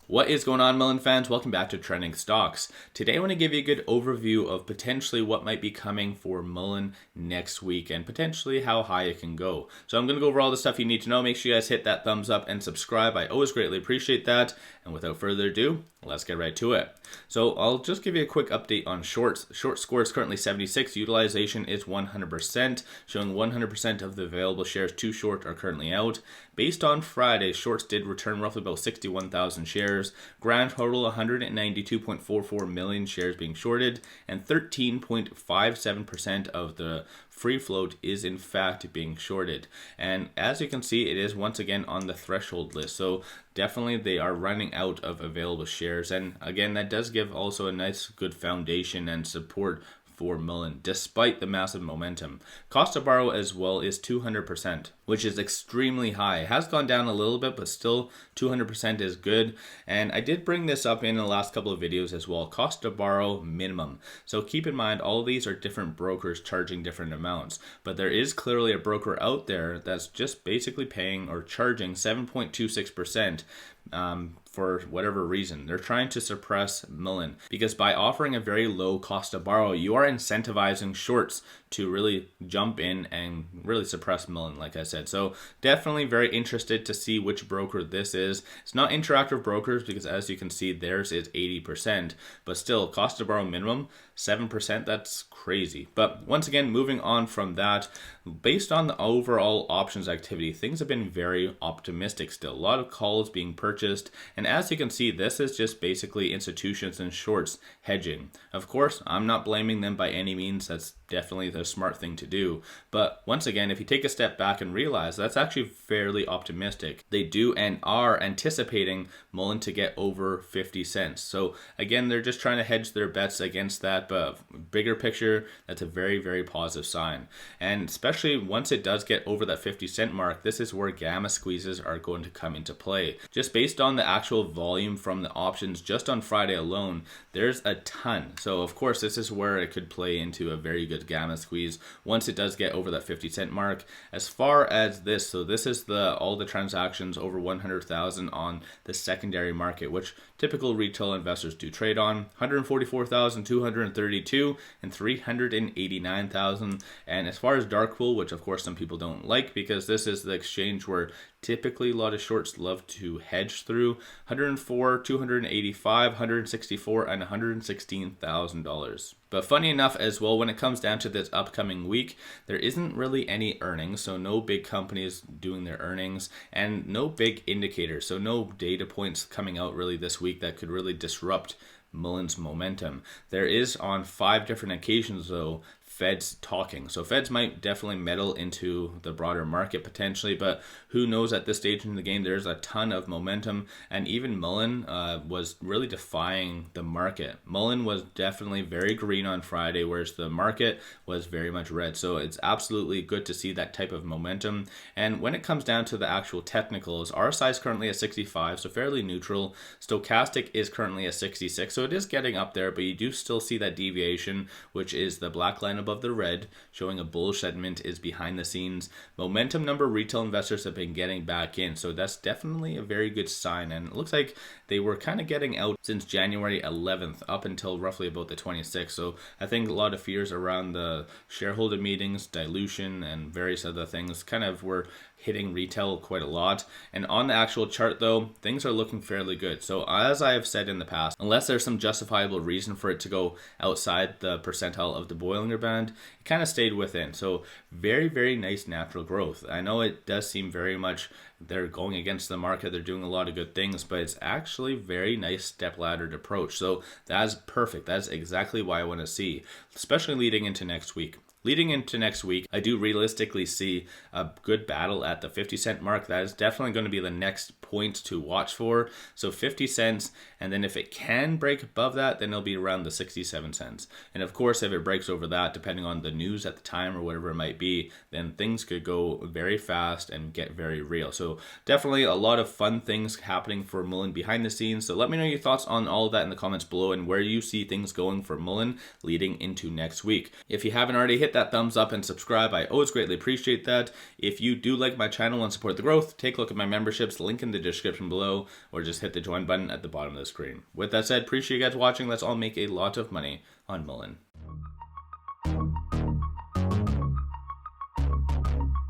What is going on, Mullen fans? Welcome back to Trending Stocks. Today I want to give you a good overview of potentially what might be coming for Mullen next week and potentially how high it can go. So I'm going to go over all the stuff you need to know. Make sure you guys hit that thumbs up and subscribe. I always greatly appreciate that. And without further ado, let's get right to it. So I'll just give you a quick update on shorts. Short score is currently 76. Utilization is 100%, showing 100% of the available shares to short are currently out. Based on Friday, shorts did return roughly about 61,000 shares. Grand total 192.44 million shares being shorted, and 13.57% of the free float is in fact being shorted. And as you can see, it is once again on the threshold list. So definitely they are running out of available shares. And again, that does give also a nice good foundation and support for Mullen, despite the massive momentum. Cost to borrow as well is 200%, which is extremely high. It has gone down a little bit, but still 200% is good. And I did bring this up in the last couple of videos as well. Cost to borrow minimum. So keep in mind, all of these are different brokers charging different amounts, but there is clearly a broker out there that's just basically paying or charging 7.26%. For whatever reason. They're trying to suppress Mullen because by offering a very low cost to borrow, you are incentivizing shorts to really jump in and really suppress Mullen, like I said. So definitely very interested to see which broker this is. It's not Interactive Brokers because as you can see, theirs is 80%, but still cost to borrow minimum 7%. That's crazy. But once again, moving on from that, based on the overall options activity, things have been very optimistic still. A lot of calls being purchased, and as you can see, this is just basically institutions and shorts hedging. Of course, I'm not blaming them by any means. That's definitely the smart thing to do. But once again, if you take a step back and realize that's actually fairly optimistic, they do and are anticipating Mullen to get over 50 cents. So again, they're just trying to hedge their bets against that, but bigger picture, that's a very, very positive sign. And especially once it does get over that 50-cent mark, this is where gamma squeezes are going to come into play. Just based on the actual volume from the options just on Friday alone, there's a ton. So of course, this is where it could play into a very good gamma squeeze once it does get over that 50-cent mark. As far as this, so this is all the transactions over 100,000 on the secondary market, which typical retail investors do trade on. 144,232 and 389,000. And as far as dark pool, which of course some people don't like because this is the exchange where typically a lot of shorts love to hedge through, 104, 285, 164, and $116,000. But funny enough as well, when it comes down to this upcoming week, there isn't really any earnings, so no big companies doing their earnings and no big indicators, so no data points coming out really this week that could really disrupt Mullen's momentum. There is on 5 different occasions though Feds talking. So Feds might definitely meddle into the broader market potentially, but who knows at this stage in the game. There's a ton of momentum, and even Mullen was really defying the market. Mullen was definitely very green on Friday, whereas the market was very much red. So it's absolutely good to see that type of momentum. And when it comes down to the actual technicals, RSI is currently at 65, so fairly neutral. Stochastic is currently at 66, so it is getting up there, but you do still see that deviation, which is the black line above the red, showing a bullish sentiment is behind the scenes. Momentum number retail investors have been getting back in, so that's definitely a very good sign. And it looks like they were kind of getting out since January 11th up until roughly about the 26th. So I think a lot of fears around the shareholder meetings, dilution, and various other things kind of were hitting retail quite a lot. And on the actual chart though, things are looking fairly good. So as I have said in the past, unless there's some justifiable reason for it to go outside the percentile of the Bollinger Band, it kind of stayed within. So very, very nice natural growth. I know it does seem very much they're going against the market, they're doing a lot of good things, but it's actually very nice step laddered approach. So that's perfect. That's exactly what I want to see, especially leading into next week. Leading into next week, I do realistically see a good battle at the 50-cent mark. That is definitely going to be the next point to watch for. So 50 cents, and then if it can break above that, then it'll be around the 67 cents. And of course, if it breaks over that, depending on the news at the time or whatever it might be, then things could go very fast and get very real. So definitely a lot of fun things happening for Mullen behind the scenes. So let me know your thoughts on all of that in the comments below and where you see things going for Mullen leading into next week. If you haven't already hit that thumbs up and subscribe. I always greatly appreciate that. If you do like my channel and support the growth, take a look at my memberships, link in the description below, or just hit the join button at the bottom of the screen. With that said, appreciate you guys watching. Let's all make a lot of money on Mullen.